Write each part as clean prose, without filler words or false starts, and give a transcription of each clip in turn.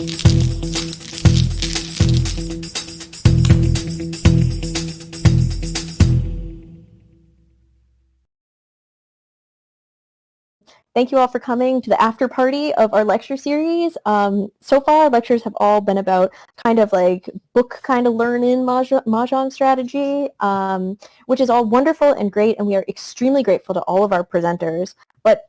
Thank you all for coming to the after party of our lecture series. So far, our lectures have all been about kind of like book kind of learning Mahjong strategy, which is all wonderful and great, and we are extremely grateful to all of our presenters.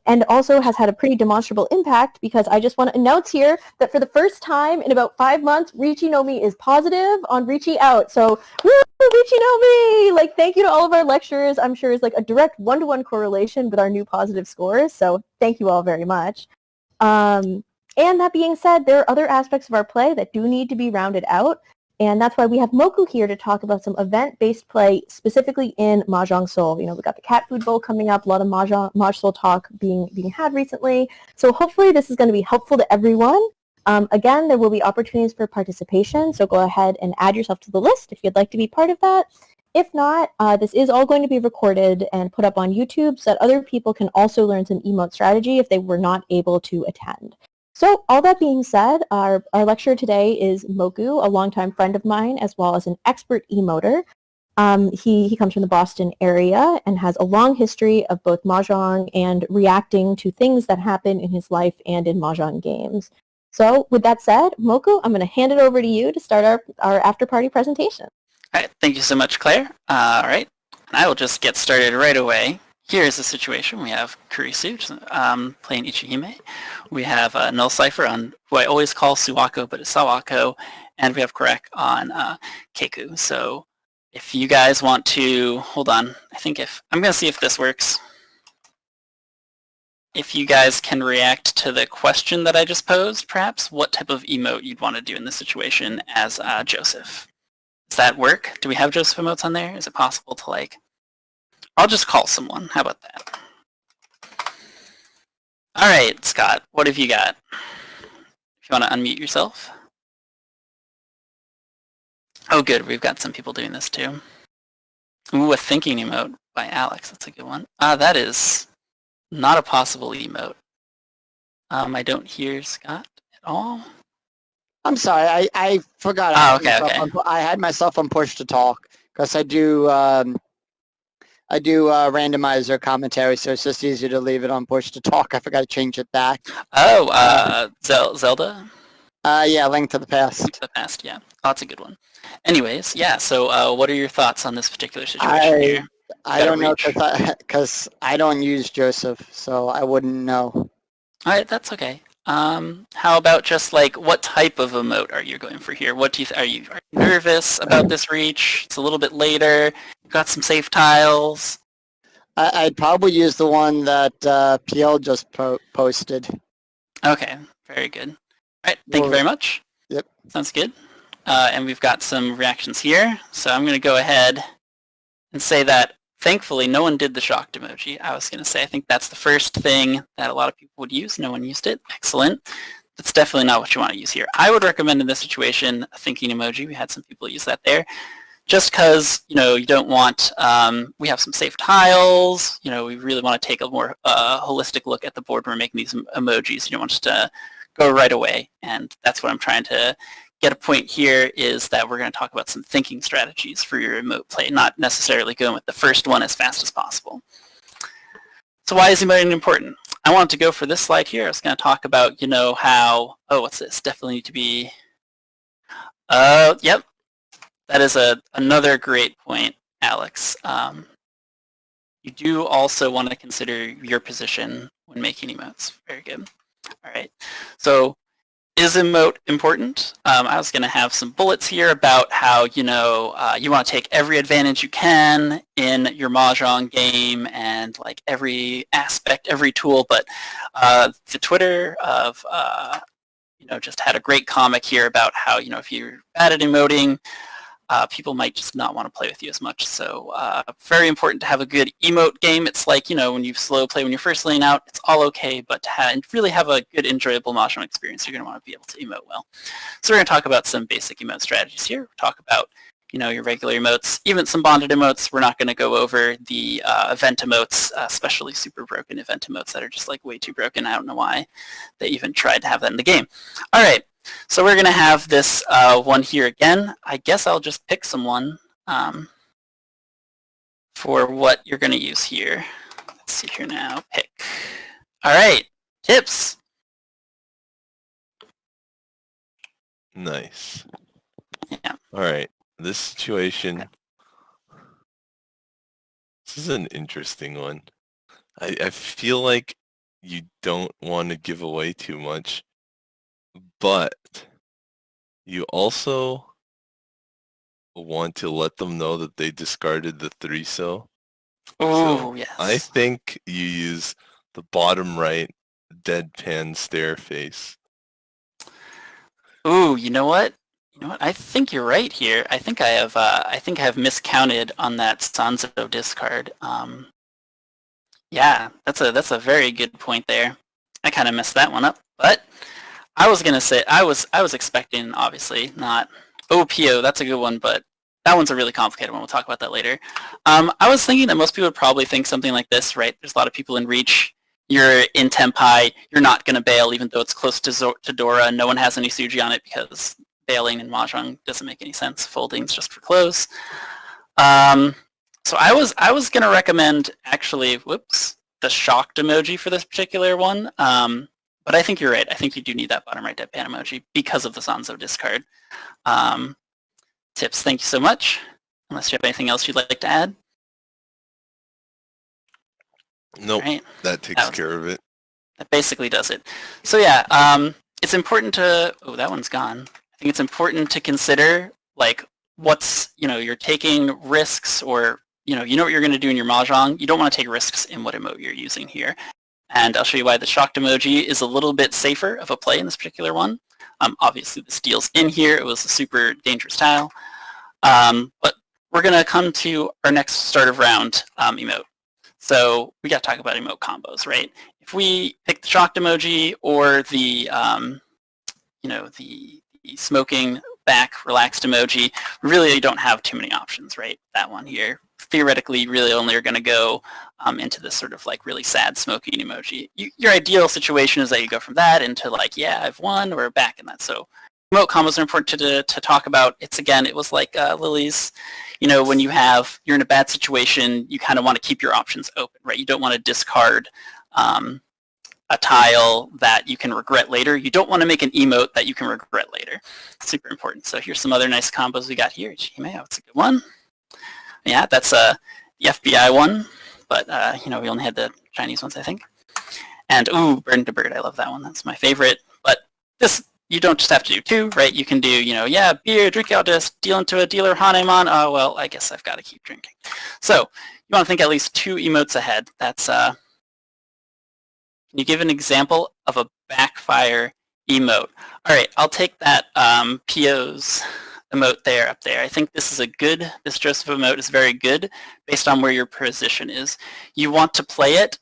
And also has had a pretty demonstrable impact, because I just want to announce here that for the first time in about 5 months, Riichi Nomi is positive on Riichi Out. So, woo, Riichi Nomi! Like, thank you to all of our lecturers. I'm sure is like a direct one-to-one correlation with our new positive scores. So thank you all very much. And that being said, there are other aspects of our play that do need to be rounded out. And that's why we have Moku here to talk about some event-based play, specifically in Mahjong Soul. You know, we've got the Cat Food Bowl coming up, a lot of Mahjong Soul talk being had recently. So hopefully this is going to be helpful to everyone. Again, there will be opportunities for participation, so go ahead and add yourself to the list if you'd like to be part of that. If not, this is all going to be recorded and put up on YouTube so that other people can also learn some emote strategy if they were not able to attend. So all that being said, our lecturer today is Moku, a longtime friend of mine, as well as an expert emoter. He comes from the Boston area and has a long history of both Mahjong and reacting to things that happen in his life and in Mahjong games. So with that said, Moku, I'm going to hand it over to you to start our after-party presentation. All right, thank you so much, Claire. All right, and I will just get started right away. Here's the situation. We have Kurisu playing Ichihime. We have Null Cypher on who I always call Suwako, but it's Sawako. And we have Korek on Keiku. So if you guys want to, hold on, I'm going to see if this works. If you guys can react to the question that I just posed, perhaps, what type of emote you'd want to do in this situation as Joseph. Does that work? Do we have Joseph emotes on there? Is it possible to like... I'll just call someone. How about that? All right, Scott, what have you got? If you want to unmute yourself. Oh, good. We've got some people doing this too. Ooh, a thinking emote by Alex. That's a good one. That is not a possible emote. I don't hear Scott at all. I'm sorry, I forgot. Oh, okay. I had myself on push to talk because I do randomizer commentary, so it's just easier to leave it on push to talk. I forgot to change it back. Oh, Zelda? Yeah, Link to the Past. Link to the Past, yeah. Oh, that's a good one. Anyways, yeah, so what are your thoughts on this particular situation here? I don't know, because I don't use Joseph, so I wouldn't know. All right, that's okay. How about just like, what type of emote are you going for here? What do you are you nervous about this reach? It's a little bit later. You've got some safe tiles. I'd probably use the one that PL just posted. Okay, very good. All right, thank you very much. Yep. Sounds good. And we've got some reactions here. So I'm going to go ahead and say that thankfully no one did the shocked emoji. I was going to say I think that's the first thing that a lot of people would use. No one used it. Excellent. That's definitely not what you want to use here. I would recommend in this situation a thinking emoji. We had some people use that there. Just because, you know, you don't want, we have some safe tiles, you know, we really want to take a more holistic look at the board when we're making these emojis. You don't want just to go right away. And that's what I'm trying to get a point here, is that we're going to talk about some thinking strategies for your emote play, not necessarily going with the first one as fast as possible. So why is emoting important? I wanted to go for this slide here. I was going to talk about, you know, how, oh, what's this? Definitely need to be, yep. That is another great point, Alex. You do also want to consider your position when making emotes. Very good. All right. So is emote important? I was going to have some bullets here about how, you know, you want to take every advantage you can in your Mahjong game and like every aspect, every tool. But the Twitter of, you know, just had a great comic here about how, you know, if you're bad at emoting, people might just not want to play with you as much. So very important to have a good emote game. It's like, you know, when you slow play when you're first laying out, it's all okay, but to really have a good, enjoyable Mahjong experience, you're going to want to be able to emote well. So we're going to talk about some basic emote strategies here. We'll talk about, you know, your regular emotes, even some bonded emotes. We're not going to go over the event emotes, especially super broken event emotes that are just like way too broken. I don't know why they even tried to have that in the game. All right. So we're going to have this one here again. I guess I'll just pick someone for what you're going to use here. Let's see here now. Pick. All right. Tips. Nice. Yeah. All right. This situation. This is an interesting one. I feel like you don't want to give away too much, but you also want to let them know that they discarded the 3-so. Oh, yes. I think you use the bottom right deadpan stare face. Ooh, you know what? I think you're right here. I think I have miscounted on that Sanzo discard. Yeah, that's a very good point there. I kind of messed that one up, but I was gonna say I was expecting, obviously not OPO. That's a good one, but that one's a really complicated one. We'll talk about that later. I was thinking that most people would probably think something like this, right? There's a lot of people in Reach. You're in Tempai. You're not gonna bail, even though it's close to Dora. No one has any Suji on it because bailing in Mahjong doesn't make any sense. Folding's just for close. So I was gonna recommend actually, the shocked emoji for this particular one. But I think you're right. I think you do need that bottom right deadpan emoji because of the Sanzo discard. Tips, thank you so much. Unless you have anything else you'd like to add. Nope, right. that takes care of it. That basically does it. So yeah, it's important to, oh, that one's gone. I think it's important to consider, like, what's, you're taking risks, or, you know what you're going to do in your Mahjong. You don't want to take risks in what emote you're using here. And I'll show you why the shocked emoji is a little bit safer of a play in this particular one. Obviously, the steel's in here. It was a super dangerous tile. But we're going to come to our next start of round emote. So we got to talk about emote combos, right? If we pick the shocked emoji or the, the smoking back relaxed emoji, we really don't have too many options, right? That one here. Theoretically, you really only are going to go into this sort of like really sad smoking emoji. Your ideal situation is that you go from that into like, yeah, I've won, or back in that. So emote combos are important to talk about. It was like Lily's, when you're in a bad situation, you kind of want to keep your options open, right? You don't want to discard a tile that you can regret later. You don't want to make an emote that you can regret later. Super important. So here's some other nice combos we got here. Gmail, it's a good one. Yeah, that's the FBI one, but we only had the Chinese ones, I think. And ooh, Bird to Bird, I love that one. That's my favorite. But this, you don't just have to do two, right? You can do, yeah, beer, drink out, just deal into a dealer, Hanemon. Oh, well, I guess I've got to keep drinking. So you want to think at least two emotes ahead. That's, can you give an example of a backfire emote? All right, I'll take that PO's emote there, up there. I think this Joseph emote is very good based on where your position is. You want to play it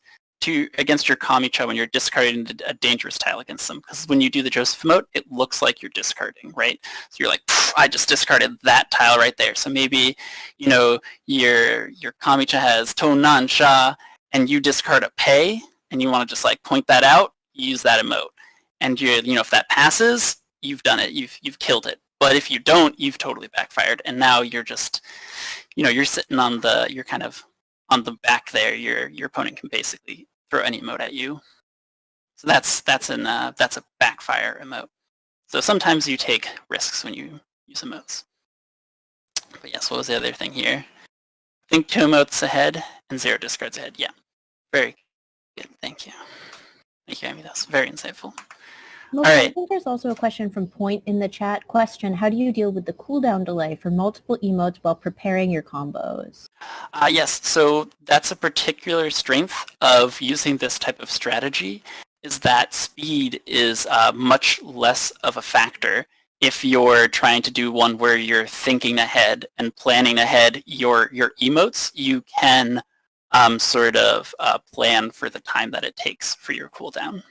against your Kamicha when you're discarding a dangerous tile against them, because when you do the Joseph emote, it looks like you're discarding, right? So you're like, I just discarded that tile right there. So maybe, your Kamicha has Tonan Sha, and you discard a pay, and you want to just like point that out, you use that emote. And if that passes, you've done it, you've killed it. But if you don't, you've totally backfired, and now you're just, you're sitting you're kind of on the back there. Your opponent can basically throw any emote at you. So that's a backfire emote. So sometimes you take risks when you use emotes. But yes, what was the other thing here? I think 2 emotes ahead and 0 discards ahead. Yeah, very good. Thank you. Thank you, Amy. That's very insightful. Moku, All right. I think there's also a question from Point in the chat. Question, how do you deal with the cooldown delay for multiple emotes while preparing your combos? Yes, so that's a particular strength of using this type of strategy, is that speed is much less of a factor if you're trying to do one where you're thinking ahead and planning ahead your emotes. You can sort of plan for the time that it takes for your cooldown.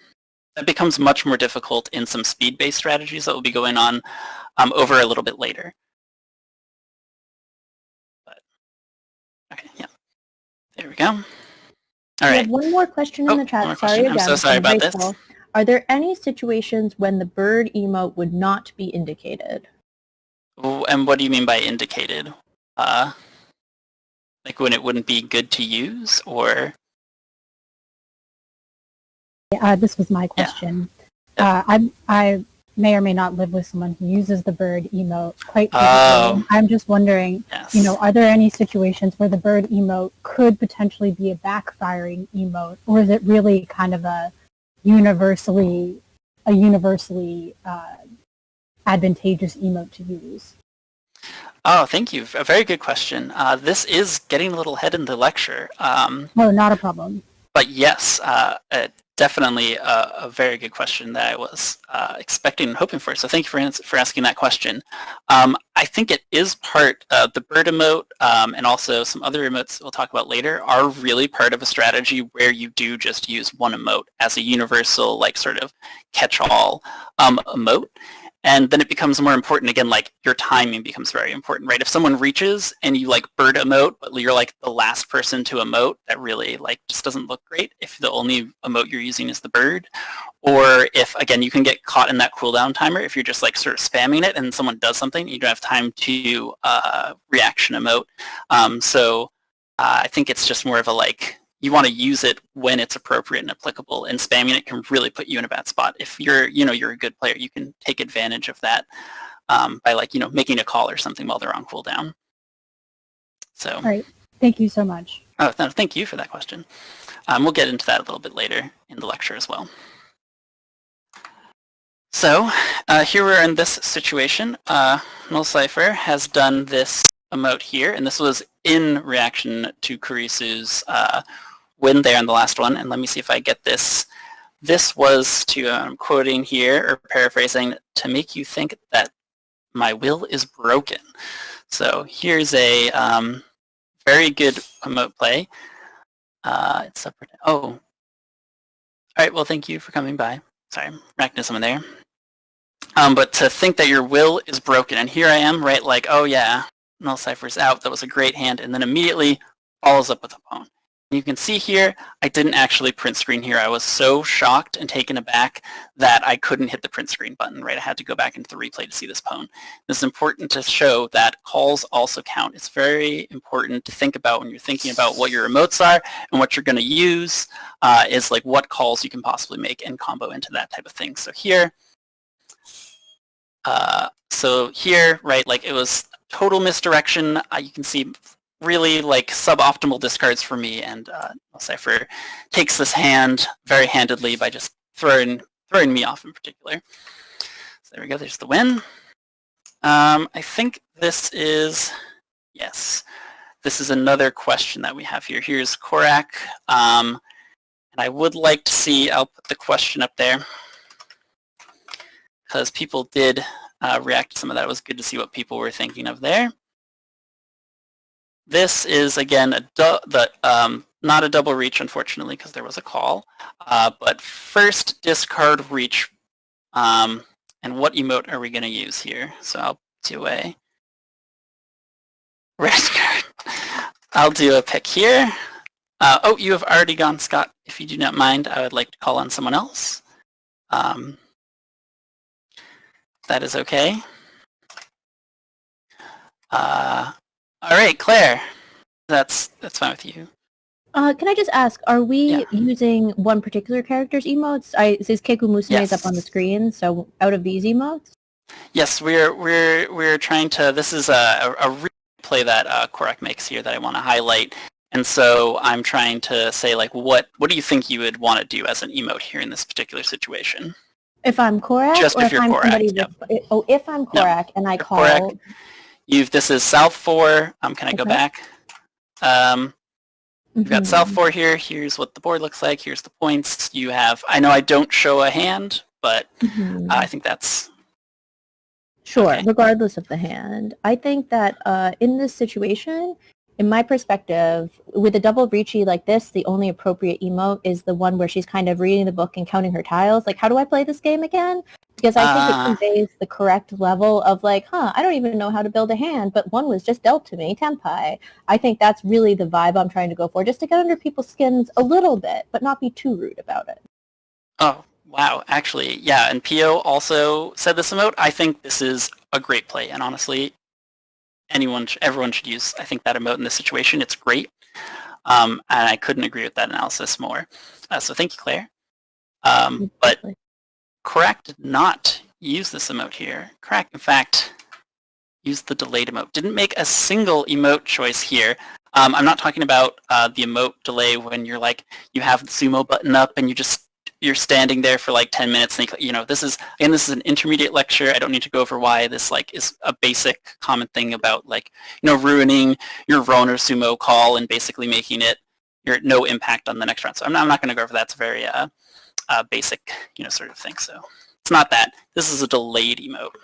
That becomes much more difficult in some speed-based strategies that will be going on over a little bit later. But, okay, yeah. There we go. All right. We have one more question in the chat. Sorry again. I'm so sorry about this. Are there any situations when the bird emote would not be indicated? And what do you mean by indicated? Like when it wouldn't be good to use, or? This was my question. I may or may not live with someone who uses the bird emote quite frequently. I'm just wondering, Yes. are there any situations where the bird emote could potentially be a backfiring emote, or is it really kind of a universally advantageous emote to use? Oh, thank you. A very good question. This is getting a little ahead in the lecture. No, not a problem. But yes, definitely a very good question that I was expecting and hoping for. So thank you for asking that question. I think it is part of the bird emote, and also some other emotes we'll talk about later are really part of a strategy where you do just use one emote as a universal, like, sort of catch-all emote. And then it becomes more important, again, like your timing becomes very important, right? If someone reaches and you like bird emote, but you're like the last person to emote, that really like just doesn't look great if the only emote you're using is the bird. Or if, again, you can get caught in that cooldown timer if you're just like sort of spamming it and someone does something, you don't have time to reaction emote. So I think it's just more of a like, you want to use it when it's appropriate and applicable, and spamming it can really put you in a bad spot. If you're a good player, you can take advantage of that by like, making a call or something while they're on cooldown. So. All right. Thank you so much. Oh, no, thank you for that question. We'll get into that a little bit later in the lecture as well. So here we're in this situation. Nullcipher has done this emote here, and this was in reaction to Kurisu's win there in the last one. And let me see if I get this. This was to, I'm quoting here, or paraphrasing, to make you think that my will is broken. So here's a very good emote play. It's separate. Oh. All right, well, thank you for coming by. Sorry, I'm racking someone there. But to think that your will is broken, and here I am, right, like, oh yeah, Nullcipher's out, that was a great hand, and then immediately follows up with a pwn. You can see here, I didn't actually print screen here. I was so shocked and taken aback that I couldn't hit the print screen button, right? I had to go back into the replay to see this pwn. This is important to show that calls also count. It's very important to think about when you're thinking about what your emotes are and what you're going to use, is like what calls you can possibly make and combo into that type of thing. So here, right, like it was total misdirection. You can see really like suboptimal discards for me, and Nullcipher takes this hand very handedly by just throwing me off in particular. So there we go, there's the win. I think this is, yes, this is another question that we have here. Here's Korak, and I would like to see, I'll put the question up there, because people did react to some of that. It was good to see what people were thinking of there. This is, again, not a double reach, unfortunately, because there was a call. But first discard reach, and what emote are we going to use here? So I'll do a red card. I'll do a pick here. Oh, you have already gone, Scott. If you do not mind, I would like to call on someone else. That is okay. All right, Claire. That's fine with you. Can I just ask, are we using one particular character's emotes? It says Keku Musume is up on the screen, so out of these emotes? Yes, we're trying to, this is a replay that Korak makes here that I want to highlight. And so I'm trying to say, like, what do you think you would want to do as an emote here in this particular situation? If I'm Korak, just or if you're I'm Korak, somebody yep. if I'm Korak and I call... Korak, this is South 4. Can I go back? We've got South 4 here. Here's what the board looks like. Here's the points. You have, I know I don't show a hand, but I think that's... Sure, okay. Regardless of the hand. I think that in this situation, in my perspective, with a double Riichi like this, the only appropriate emote is the one where she's kind of reading the book and counting her tiles. Like, how do I play this game again? Because I think it conveys the correct level of like, I don't even know how to build a hand, but one was just dealt to me, Tenpai. I think that's really the vibe I'm trying to go for, just to get under people's skins a little bit, but not be too rude about it. Oh, Wow, actually, yeah, and Pio also said this emote. I think this is a great play, and honestly, everyone should use, I think, that emote in this situation. It's great, and I couldn't agree with that analysis more. So thank you, Claire. But Crack did not use this emote here. Crack, in fact, used the delayed emote. Didn't make a single emote choice here. I'm not talking about the emote delay when you're like, you have the sumo button up and you're standing there for like 10 minutes. And this is an intermediate lecture. I don't need to go over why this like is a basic common thing about like, ruining your Ron or sumo call and basically making it no impact on the next round. So I'm not going to go over that. It's very basic, sort of thing. So it's not that. This is a delayed emote.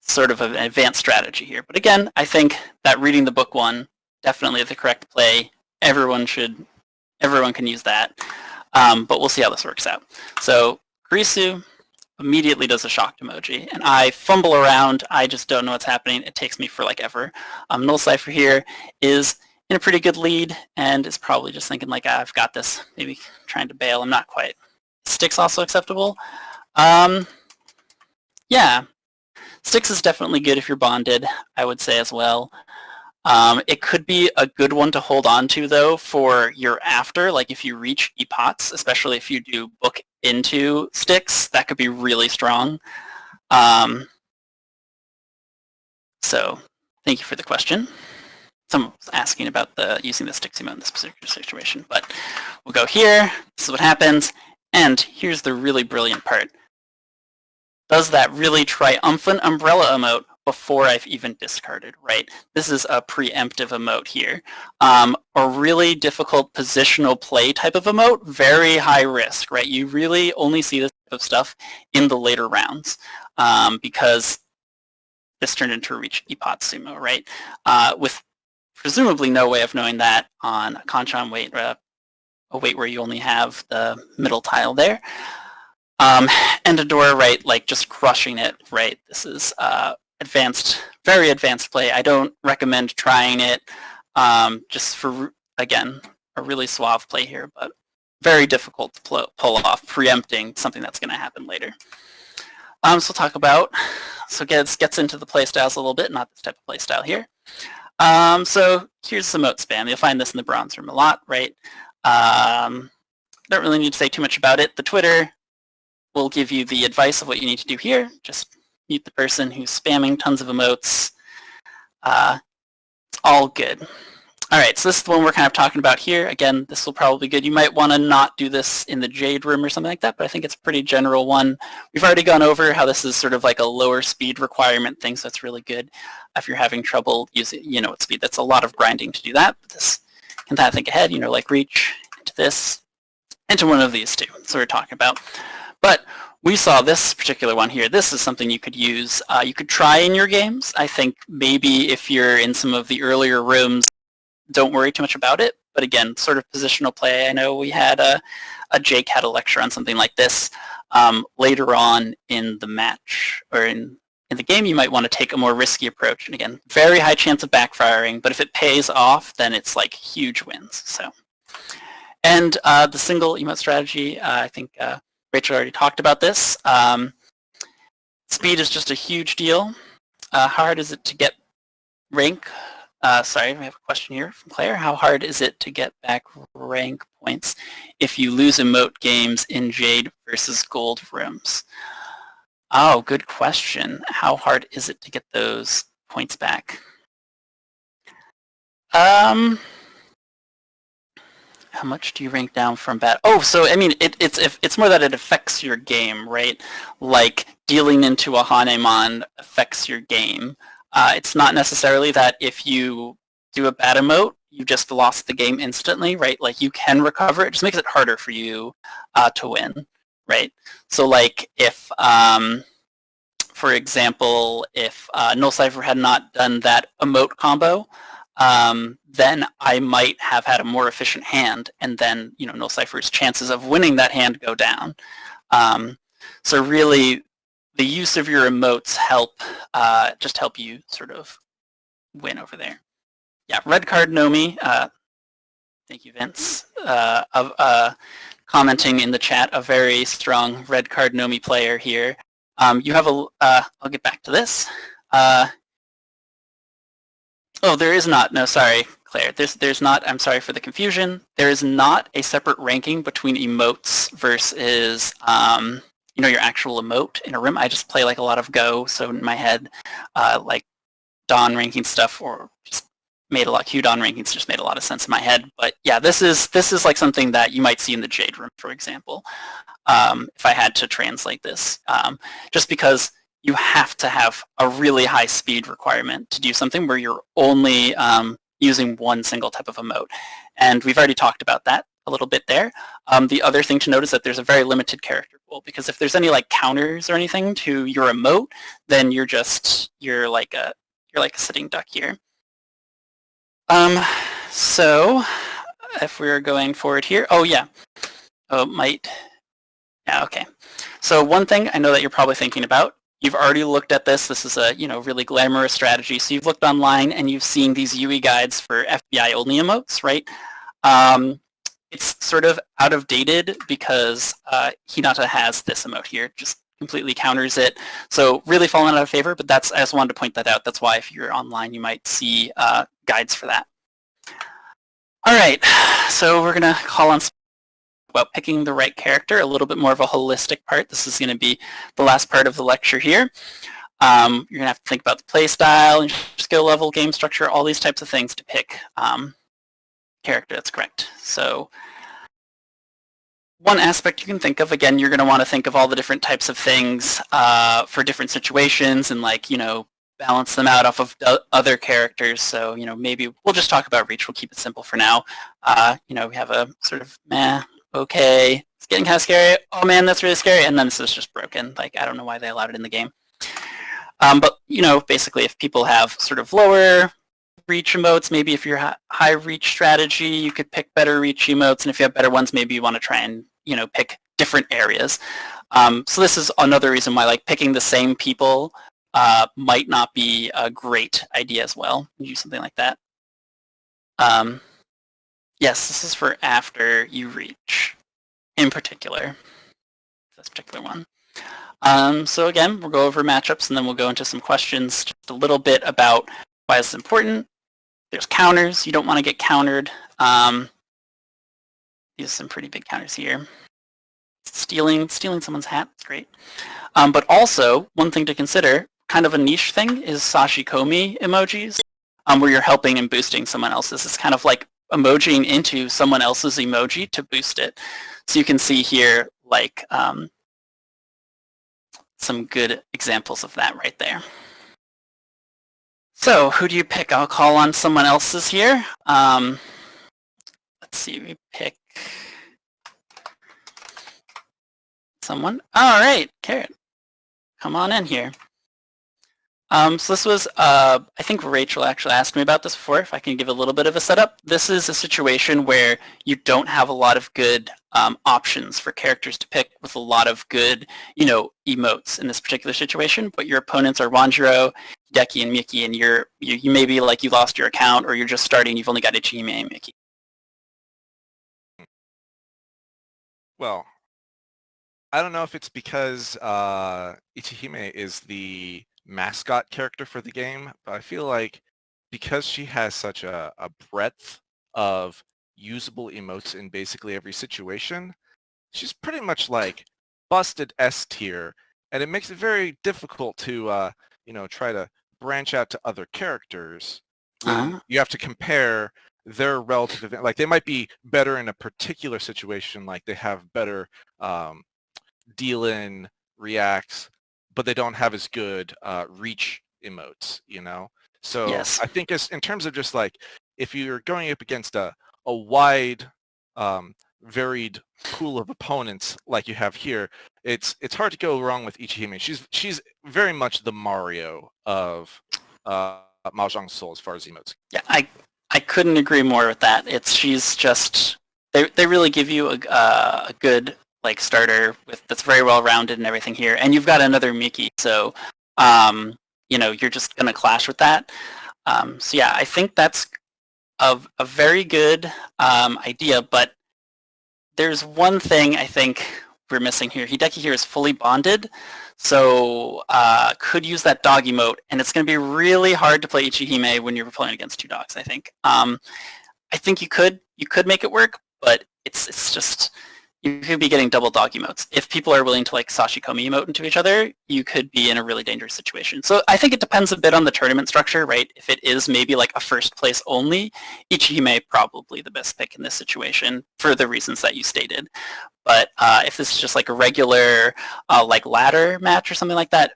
Sort of an advanced strategy here. But again, I think that reading the book one, definitely the correct play. Everyone can use that. But we'll see how this works out. So Kurisu immediately does a shocked emoji, and I fumble around. I just don't know what's happening. It takes me for like ever. Null Cypher here is in a pretty good lead and is probably just thinking like, I've got this, maybe trying to bail. I'm not quite. Sticks also acceptable. Yeah. Sticks is definitely good if you're bonded, I would say as well. It could be a good one to hold on to, though, for your after. Like if you reach EMOTES, especially if you do book into sticks, that could be really strong. So thank you for the question. Someone was asking about using the sticks emote in this particular situation, but we'll go here. This is what happens. And here's the really brilliant part. Does that really triumphant umbrella emote before I've even discarded, right? This is a preemptive emote here. A really difficult positional play type of emote, very high risk, right? You really only see this type of stuff in the later rounds because this turned into a reach epot sumo, right? With presumably no way of knowing that on a Kanchan weight, a weight where you only have the middle tile there. And Adora, right, like just crushing it, right? This is advanced, very advanced play. I don't recommend trying it just for, again, a really suave play here, but very difficult to pull off, preempting something that's going to happen later. So we'll talk about, so gets into the play styles a little bit, not this type of play style here. So here's some emote spam. You'll find this in the bronze room a lot, right? Don't really need to say too much about it. The Twitter will give you the advice of what you need to do here. Just mute the person who's spamming tons of emotes. It's all good. All right, so this is the one we're kind of talking about here. Again, this will probably be good. You might want to not do this in the Jade room or something like that, but I think it's a pretty general one. We've already gone over how this is sort of like a lower speed requirement thing, so it's really good if you're having trouble using, at speed. That's a lot of grinding to do that, but this can kind of think ahead, like reach into this, into one of these two. So we're talking about. But we saw this particular one here. This is something you could use. You could try in your games. I think maybe if you're in some of the earlier rooms, don't worry too much about it. But again, sort of positional play. I know we had Jake had a lecture on something like this. Later on in the match or in the game, you might want to take a more risky approach. And again, very high chance of backfiring. But if it pays off, then it's like huge wins. So, and the single emote strategy, I think Rachel already talked about this. Speed is just a huge deal. How hard is it to get rank? Sorry, we have a question here from Claire. How hard is it to get back rank points if you lose emote games in Jade versus Gold rooms? Oh, good question. How hard is it to get those points back? How much do you rank down from bad? Oh, so I mean, it's more that it affects your game, right? Like dealing into a Hanemon affects your game. It's not necessarily that if you do a bad emote, you just lost the game instantly, right? Like you can recover. It just makes it harder for you to win, right? So like if, for example, if Null Cypher had not done that emote combo, then I might have had a more efficient hand, and then Null Cypher's chances of winning that hand go down. So really, the use of your emotes just help you sort of win over there. Yeah, red card Nomi. Thank you, Vince. commenting in the chat, a very strong red card Nomi player here. You have a, I'll get back to this. Oh, there is not. No, sorry, Claire. There's not. I'm sorry for the confusion. There is not a separate ranking between emotes versus, your actual emote in a room. I just play like a lot of Go, so in my head, like Dawn ranking stuff or just made a lot. Q Dawn rankings just made a lot of sense in my head. But yeah, this is like something that you might see in the Jade room, for example. If I had to translate this, just because you have to have a really high speed requirement to do something where you're only using one single type of emote. And we've already talked about that a little bit there. The other thing to note is that there's a very limited character pool, because if there's any like counters or anything to your emote, then you're like a sitting duck here. So if we're going forward here, yeah, okay. So one thing I know that you're probably thinking about, you've already looked at this. This is a really glamorous strategy. So you've looked online and you've seen these UE guides for FBI only emotes, right? It's sort of out of dated because Hinata has this emote here, just completely counters it. So really fallen out of favor. But I just wanted to point that out. That's why if you're online, you might see guides for that. All right. So we're gonna call on about picking the right character, a little bit more of a holistic part. This is going to be the last part of the lecture here. You're going to have to think about the play style, skill level, game structure, all these types of things to pick character that's correct. So one aspect you can think of, again, you're going to want to think of all the different types of things for different situations and balance them out off of other characters. So, maybe we'll just talk about Reach. We'll keep it simple for now. We have a sort of meh, okay, it's getting kind of scary. Oh man, that's really scary. And then this is just broken. Like, I don't know why they allowed it in the game. But, basically if people have sort of lower reach emotes, maybe if you're high reach strategy, you could pick better reach emotes. And if you have better ones, maybe you want to try and, pick different areas. So this is another reason why picking the same people might not be a great idea as well. Do something like that. Yes, this is for after you reach, in particular, this particular one. So again, we'll go over matchups and then we'll go into some questions, just a little bit about why it's important. There's counters. You don't want to get countered. These are some pretty big counters here. Stealing someone's hat, that's great. But also, one thing to consider, kind of a niche thing, is sashikomi emojis, where you're helping and boosting someone else's. It's kind of like emojiing into someone else's emoji to boost it. So you can see here some good examples of that right there. So who do you pick? I'll call on someone else's here. Let's see, we pick someone. All right, Carrot, come on in here. So this was, I think Rachel actually asked me about this before, if I can give a little bit of a setup. This is a situation where you don't have a lot of good options for characters to pick with a lot of good, emotes in this particular situation, but your opponents are Wanjiro, Hideki, and Miki, and you may be you lost your account, or you're just starting, you've only got Ichihime and Miki. Well, I don't know if it's because Ichihime is the mascot character for the game, but I feel like because she has such a breadth of usable emotes in basically every situation, she's pretty much busted S tier, and it makes it very difficult to try to branch out to other characters when you have to compare their relative event. They might be better in a particular situation, they have better deal-in reacts, but they don't have as good reach emotes, So Yes. I think in terms of just if you're going up against a wide, varied pool of opponents like you have here, it's hard to go wrong with Ichihime. She's very much the Mario of Mahjong Soul as far as emotes. Yeah, I couldn't agree more with that. She's just, they really give you a good starter that's very well rounded and everything here, and you've got another Miki, so you're just gonna clash with that. So yeah, I think that's a very good idea, but there's one thing I think we're missing here. Hideki here is fully bonded, so could use that dog emote, and it's going to be really hard to play Ichihime when you're playing against 2 dogs, I think. I think you could make it work, but it's just, you could be getting double dog emotes. If people are willing to like Sashikomi emote into each other, you could be in a really dangerous situation. So I think it depends a bit on the tournament structure, right? If it is maybe like a first place only, Ichihime probably the best pick in this situation for the reasons that you stated. But if this is just like a regular like ladder match or something like that,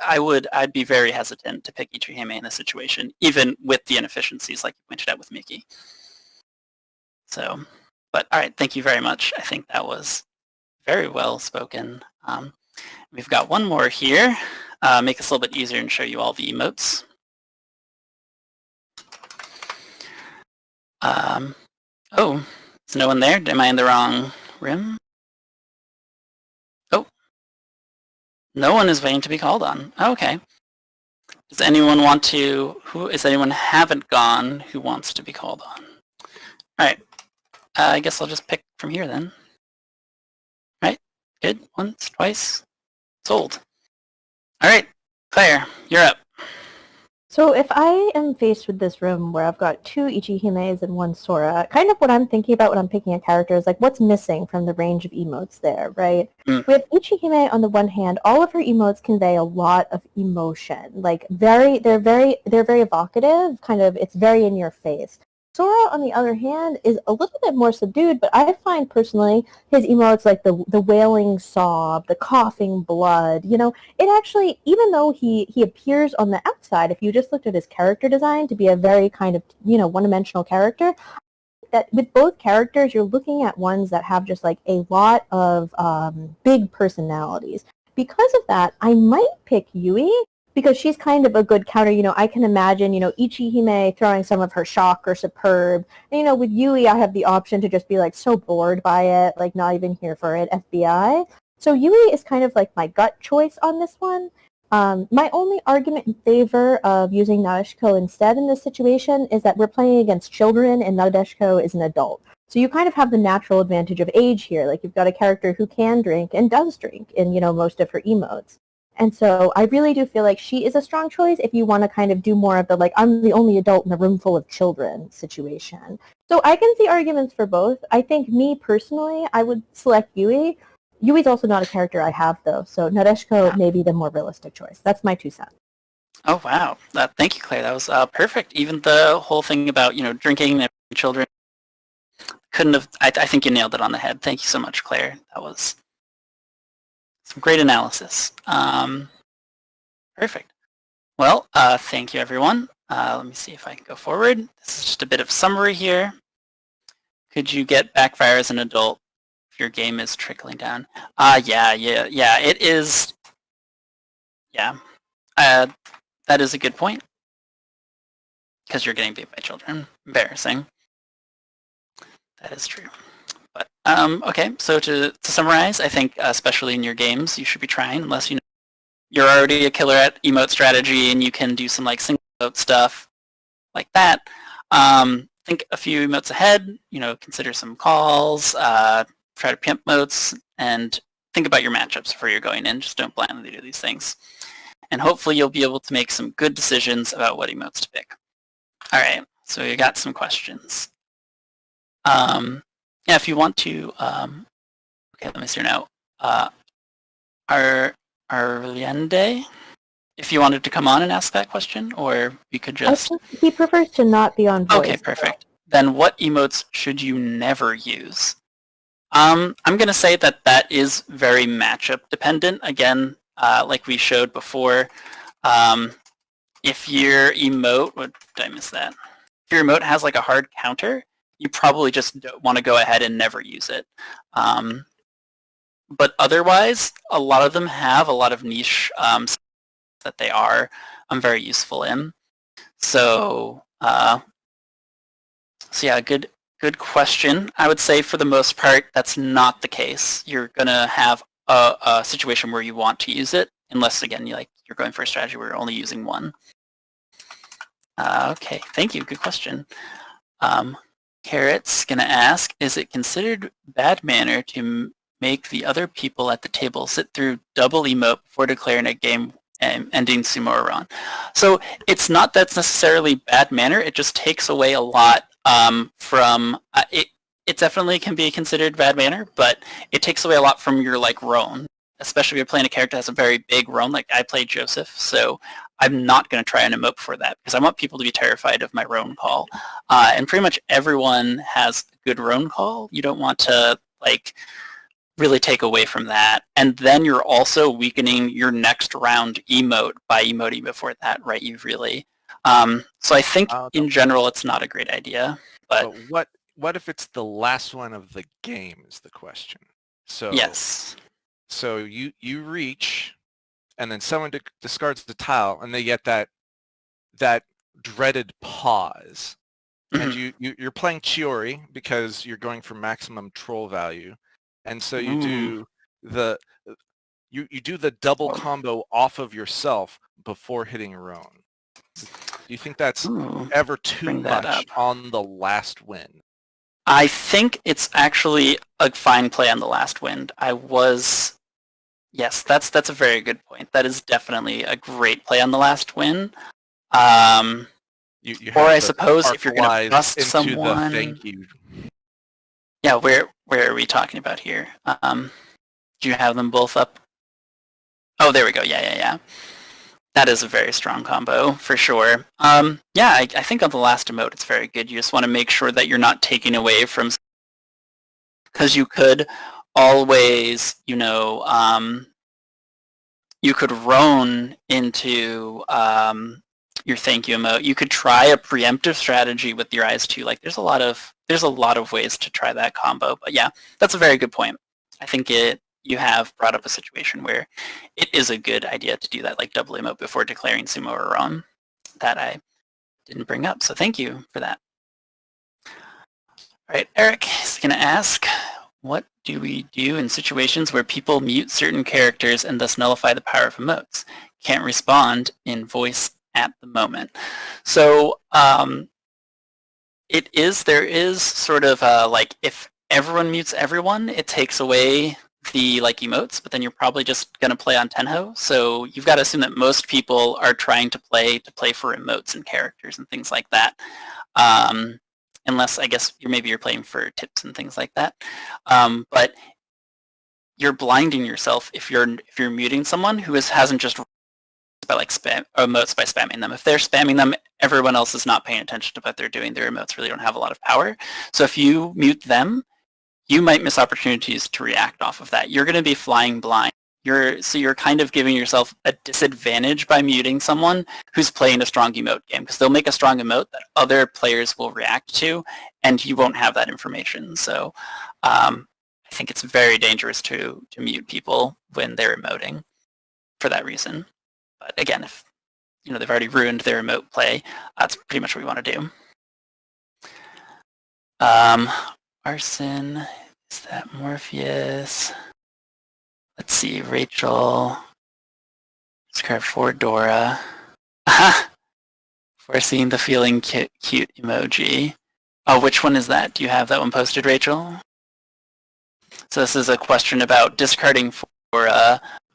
I'd be very hesitant to pick Ichihime in this situation, even with the inefficiencies like you pointed out with Miki. So, but all right, thank you very much. I think that was very well spoken. We've got one more here. Make this a little bit easier and show you all the emotes. Oh, is no one there? Am I in the wrong room? Oh, no one is waiting to be called on. Okay. Does anyone want to, anyone haven't gone who wants to be called on? All right. I guess I'll just pick from here then. Right? Good. Once, twice. Sold. All right. Claire, you're up. So if I am faced with this room where I've got 2 Ichihimes and 1 Sora, kind of what I'm thinking about when I'm picking a character is like what's missing from the range of emotes there, right? With Ichihime on the one hand, all of her emotes convey a lot of emotion. Like they're very evocative, kind of it's very in your face. Sora, on the other hand, is a little bit more subdued, but I find personally his emotes like the wailing sob, the coughing blood, you know, it actually, even though he appears on the outside, if you just looked at his character design to be a very kind of, you know, one-dimensional character, that with both characters, you're looking at ones that have just like a lot of big personalities. Because of that, I might pick Yui, because she's kind of a good counter. You know, I can imagine, you know, Ichihime throwing some of her shock or superb. And, you know, with Yui, I have the option to just be, like, so bored by it, like, not even here for it, FBI. So Yui is kind of, like, my gut choice on this one. My only argument in favor of using Nadeshiko instead in this situation is that we're playing against children, and Nadeshiko is an adult. So you kind of have the natural advantage of age here. Like, you've got a character who can drink and does drink in, you know, most of her emotes. And so I really do feel like she is a strong choice if you want to kind of do more of the, like, I'm the only adult in a room full of children situation. So I can see arguments for both. I think me personally, I would select Yui. Yui's also not a character I have, though, so Nadeshiko may be the more realistic choice. That's my 2 cents. Oh, wow. Thank you, Claire. That was perfect. Even the whole thing about, you know, drinking and children, couldn't have, I think you nailed it on the head. Thank you so much, Claire. That was some great analysis. Perfect. Well, thank you, everyone. Let me see if I can go forward. This is just a bit of summary here. Could you get backfire as an adult if your game is trickling down? Yeah, it is. Yeah, that is a good point. Because you're getting beat by children. Embarrassing. That is true. But okay, so to summarize, I think especially in your games, you should be trying, unless you know you're already a killer at emote strategy and you can do some like single emote stuff like that. Think a few emotes ahead. You know, consider some calls. Try to preempt emotes and think about your matchups before you're going in. Just don't blindly do these things, and hopefully you'll be able to make some good decisions about what emotes to pick. All right, so you got some questions. Yeah, if you want to, okay, let me see now. Arliende, if you wanted to come on and ask that question, or we could just... He prefers to not be on voice. Okay, perfect. Then what emotes should you never use? I'm going to say that that is very matchup dependent. Again, like we showed before, if your emote... What, did I miss that? If your emote has like a hard counter, you probably just want to go ahead and never use it. But otherwise, a lot of them have a lot of niche that they are very useful in. So, yeah, good question. I would say for the most part, that's not the case. You're gonna have a situation where you want to use it, unless again you're going for a strategy where you're only using one. Okay, thank you. Good question. Carrot's going to ask, is it considered bad manner to make the other people at the table sit through double emote before declaring a game ending sumo or run? So it's not that's necessarily bad manner. It just takes away a lot from it. It definitely can be considered bad manner, but it takes away a lot from your like roan, especially if you're playing a character that has a very big roan. Like I played Joseph, so I'm not going to try an emote before that because I want people to be terrified of my roan call. And pretty much everyone has a good roan call. You don't want to like really take away from that. And then you're also weakening your next round emote by emoting before that, right? You really. So I think in general it's not a great idea. But what if it's the last one of the game is the question. So yes. So you reach, and then someone discards the tile, and they get that dreaded pause. And you're playing Chiori because you're going for maximum troll value, and so you do the double combo off of yourself before hitting Roan. Do you think that's ever too much on the last win? I think it's actually a fine play on the last wind. Yes, that's a very good point. That is definitely a great play on the last win. Or I suppose if you're going to bust someone. Thank you. Yeah, where are we talking about here? Do you have them both up? Oh, there we go. Yeah. That is a very strong combo for sure. Yeah, I think on the last emote it's very good. You just want to make sure that you're not taking away from, because you could always, you could roan into your thank you emote. You could try a preemptive strategy with your eyes too. Like there's a lot of ways to try that combo. But yeah, that's a very good point. I think you have brought up a situation where it is a good idea to do that, like double emote before declaring sumo or ron, that I didn't bring up. So thank you for that. All right, Eric is going to ask, what do we do in situations where people mute certain characters and thus nullify the power of emotes? Can't respond in voice at the moment. So there is sort of like if everyone mutes everyone, it takes away the like emotes, but then you're probably just going to play on Tenho. So you've got to assume that most people are trying to play for emotes and characters and things like that. Unless I guess you're playing for tips and things like that. But you're blinding yourself if you're muting someone who hasn't just by like spam emotes by spamming them. If they're spamming them, everyone else is not paying attention to what they're doing. Their emotes really don't have a lot of power. So if you mute them, you might miss opportunities to react off of that. You're going to be flying blind. You're kind of giving yourself a disadvantage by muting someone who's playing a strong emote game, because they'll make a strong emote that other players will react to, and you won't have that information. So I think it's very dangerous to mute people when they're emoting for that reason. But again, if they've already ruined their emote play, that's pretty much what we want to do. Arson, is that Morpheus? Let's see, Rachel. Subscribe for Dora. Foreseeing the feeling cute emoji. Oh, which one is that? Do you have that one posted, Rachel? So this is a question about discarding for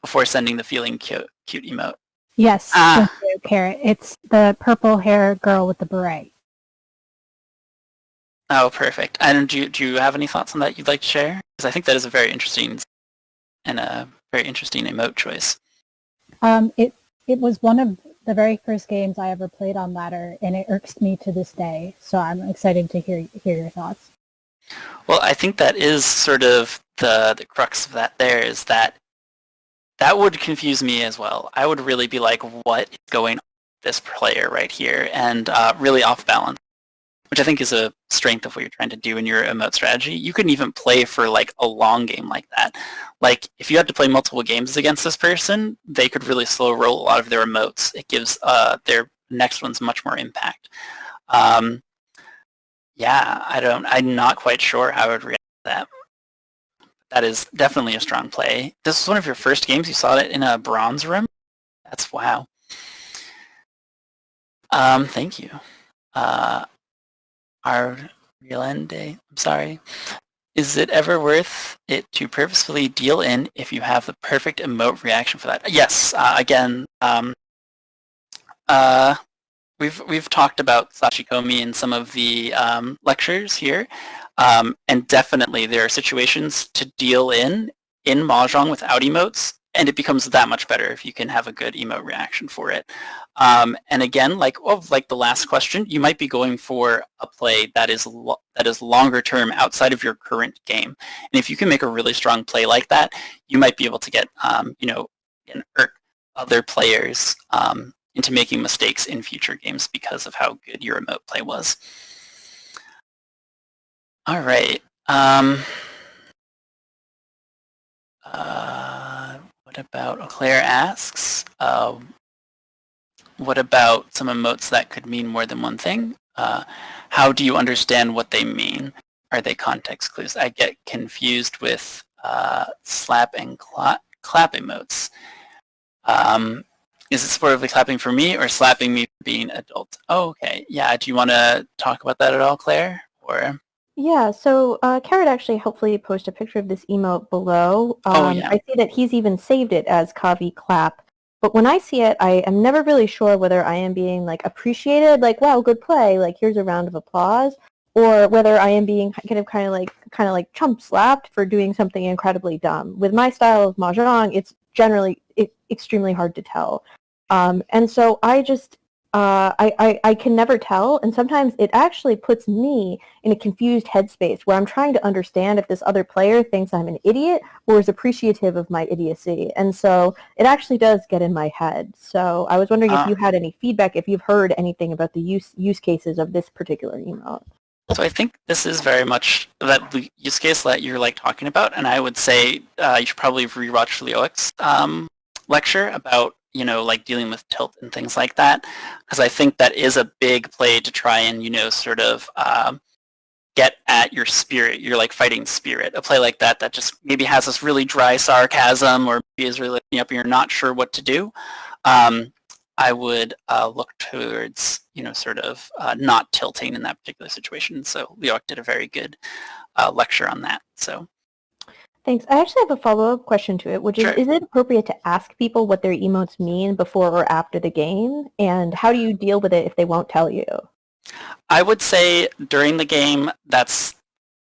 before sending the feeling cute emote. Yes, thank you, Carrot. It's the purple hair girl with the beret. Oh, perfect. And do you have any thoughts on that you'd like to share? Because I think that is a very interesting emote choice. It was one of the very first games I ever played on ladder, and it irks me to this day. So I'm excited to hear your thoughts. Well, I think that is sort of the crux of that. There is that would confuse me as well. I would really be like, what is going on with this player right here, and really off balance, which I think is a strength of what you're trying to do in your emote strategy. You couldn't even play for like a long game like that. Like if you had to play multiple games against this person, they could really slow roll a lot of their emotes. It gives their next ones much more impact. Yeah, I'm not quite sure how I would react to that. That is definitely a strong play. This was one of your first games. You saw it in a bronze room? That's wow. Thank you. Our Rielende, I'm sorry. Is it ever worth it to purposefully deal in if you have the perfect emote reaction for that? Yes. Again, we've talked about Sashikomi in some of the lectures here, and definitely there are situations to deal in Mahjong without emotes, and it becomes that much better if you can have a good emote reaction for it. And again, like the last question, you might be going for a play that is longer term outside of your current game, and if you can make a really strong play like that, you might be able to get irk other players into making mistakes in future games because of how good your emote play was. All right. What about Claire asks, what about some emotes that could mean more than one thing? How do you understand what they mean? Are they context clues? I get confused with slap and clap emotes. Is it sportively clapping for me or slapping me for being adult? Oh, okay. Yeah. Do you want to talk about that at all, Claire? Or Yeah, so Carrot actually helpfully posted a picture of this emote below. Oh, yeah. I see that he's even saved it as Kavi Clap. But when I see it, I am never really sure whether I am being like appreciated, like, wow, good play, like here's a round of applause, or whether I am being kind of like chump slapped for doing something incredibly dumb. With my style of mahjong, it's generally extremely hard to tell. And so I just I can never tell, and sometimes it actually puts me in a confused headspace where I'm trying to understand if this other player thinks I'm an idiot or is appreciative of my idiocy. And so it actually does get in my head. So I was wondering if you had any feedback, if you've heard anything about the use cases of this particular emote. So I think this is very much that use case that you're like talking about, and I would say you should probably rewatch Leoic's lecture about like dealing with tilt and things like that, because I think that is a big play to try and sort of get at your spirit, your like fighting spirit. A play like that just maybe has this really dry sarcasm or maybe is really up and you're not sure what to do. I would look towards sort of not tilting in that particular situation. So Leoc did a very good lecture on that. So. Thanks. I actually have a follow-up question to it, which is it appropriate to ask people what their emotes mean before or after the game? And how do you deal with it if they won't tell you? I would say during the game, that's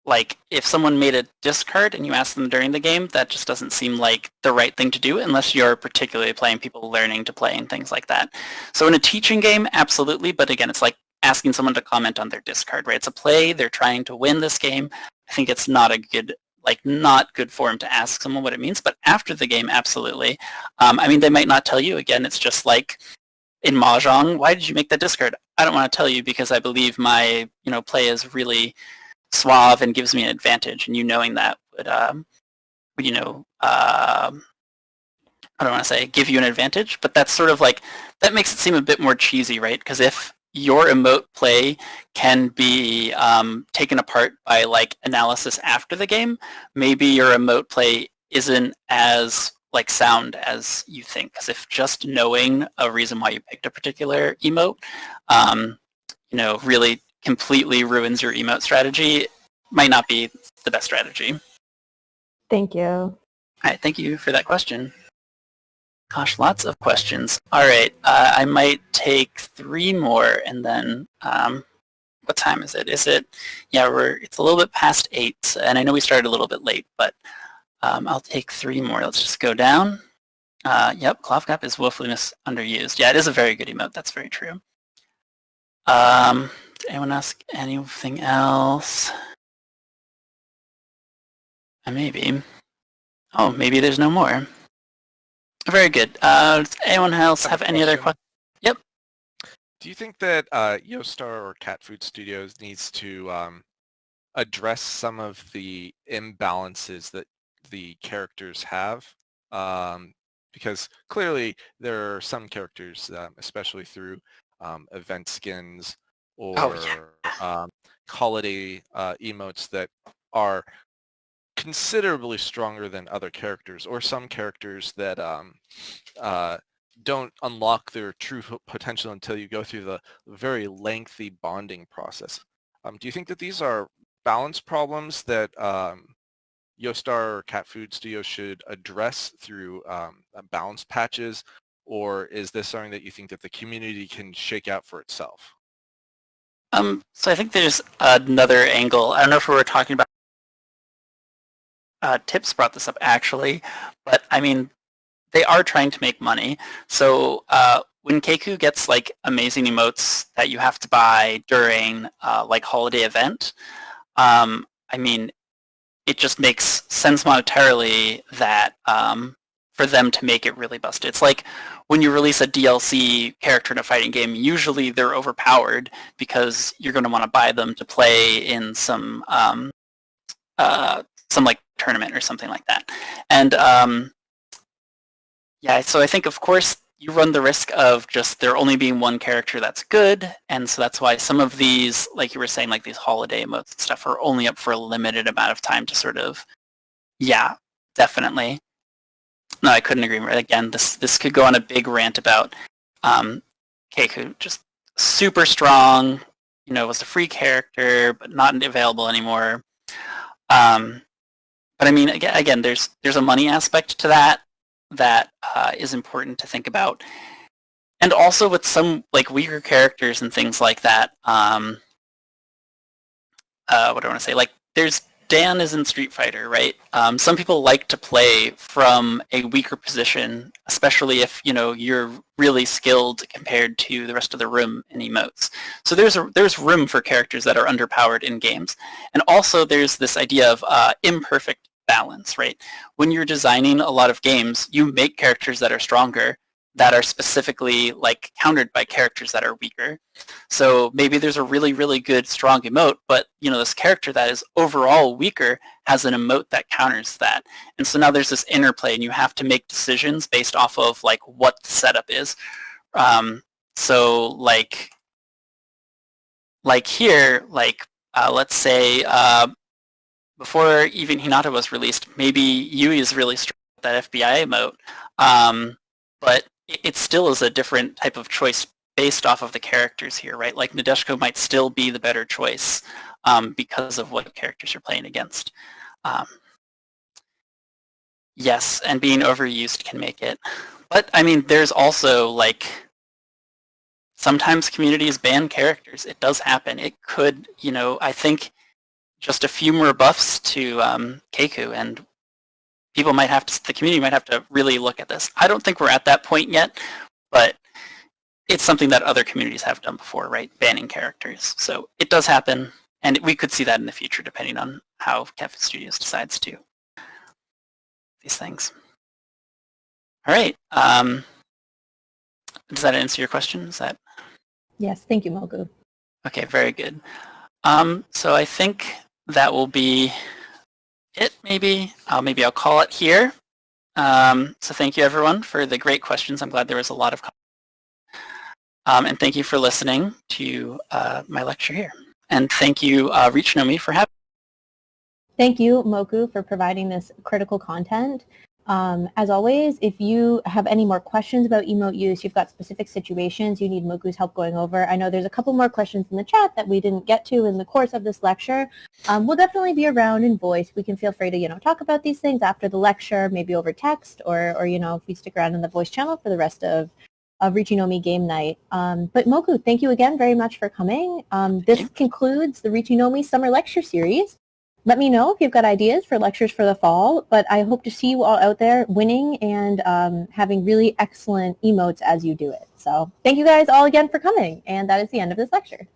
like if someone made a discard and you ask them during the game, that just doesn't seem like the right thing to do unless you're particularly playing people learning to play and things like that. So in a teaching game, absolutely. But again, it's like asking someone to comment on their discard, right? It's a play. They're trying to win this game. I think it's not a good not good form to ask someone what it means, but after the game, absolutely. I mean, they might not tell you. Again, it's just like in Mahjong, why did you make that discard? I don't want to tell you because I believe my play is really suave and gives me an advantage, and knowing that would I don't want to say give you an advantage, but that's sort of like that makes it seem a bit more cheesy, right? Because if your emote play can be taken apart by like analysis after the game, maybe your emote play isn't as like sound as you think. Because if just knowing a reason why you picked a particular emote, really completely ruins your emote strategy, might not be the best strategy. Thank you. All right, thank you for that question. Gosh, lots of questions. All right, I might take 3 more, and then what time is it? Is it? Yeah, it's a little bit past 8, and I know we started a little bit late, but I'll take 3 more. Let's just go down. Yep, Cloth Cap is woefully underused. Yeah, it is a very good emote. That's very true. Did anyone ask anything else? Maybe. Oh, maybe there's no more. Very good. Does anyone else have any other questions? Yep. Do you think that Yostar or Cat Food Studios needs to address some of the imbalances that the characters have? Because clearly there are some characters, especially through event skins or holiday emotes that are considerably stronger than other characters, or some characters that don't unlock their true potential until you go through the very lengthy bonding process. Do you think that these are balance problems that Yostar or Cat Food Studio should address through balance patches, or is this something that you think that the community can shake out for itself? So I think there's another angle. I don't know if we were talking about Tips brought this up actually, but I mean, they are trying to make money. So when Keiku gets like amazing emotes that you have to buy during like holiday event, I mean, it just makes sense monetarily that for them to make it really busted. It's like when you release a DLC character in a fighting game, usually they're overpowered because you're going to want to buy them to play in some like tournament or something like that. And yeah, so I think of course you run the risk of just there only being one character that's good, and so that's why some of these, like you were saying, like these holiday emotes and stuff are only up for a limited amount of time to sort of, yeah, definitely. No, I couldn't agree more. Again, this could go on a big rant about Keiku, just super strong, you know, was a free character, but not available anymore. But I mean, again, there's a money aspect to that is important to think about, and also with some like weaker characters and things like that. What do I want to say? Like, there's Dan is in Street Fighter, right? Some people like to play from a weaker position, especially if you know you're really skilled compared to the rest of the room in emotes. So there's room for characters that are underpowered in games, and also there's this idea of imperfect balance, right? When you're designing a lot of games, you make characters that are stronger, that are specifically like countered by characters that are weaker. So maybe there's a really, really good strong emote, but you know this character that is overall weaker has an emote that counters that. And so now there's this interplay, and you have to make decisions based off of like what the setup is. So like here, like let's say before even Hinata was released, maybe Yui is really strong with that FBI emote, but it still is a different type of choice based off of the characters here, right? Like Nadeshiko might still be the better choice because of what characters you're playing against. Yes, and being overused can make it. But I mean, there's also like sometimes communities ban characters. It does happen. It could, you know, I think just a few more buffs to Keiku, and people might have to, the community might have to really look at this. I don't think we're at that point yet, but it's something that other communities have done before, right? Banning characters. So it does happen, and we could see that in the future depending on how Cat Food Studios decides to these things. All right. Does that answer your question? Is that? Yes, thank you, Moku. Okay, very good. So I think that will be it, maybe. Maybe I'll call it here. So thank you, everyone, for the great questions. I'm glad there was a lot of and thank you for listening to my lecture here. And thank you, Riichi Nomi, for having me. Thank you, Moku, for providing this critical content. As always, if you have any more questions about emote use, you've got specific situations you need Moku's help going over. I know there's a couple more questions in the chat that we didn't get to in the course of this lecture. We'll definitely be around in voice. We can feel free to, you know, talk about these things after the lecture, maybe over text, or you know, if we stick around in the voice channel for the rest of Riichi Nomi game night. But Moku, thank you again very much for coming. This concludes the Riichi Nomi summer lecture series. Let me know if you've got ideas for lectures for the fall, but I hope to see you all out there winning and having really excellent emotes as you do it. So thank you guys all again for coming, and that is the end of this lecture.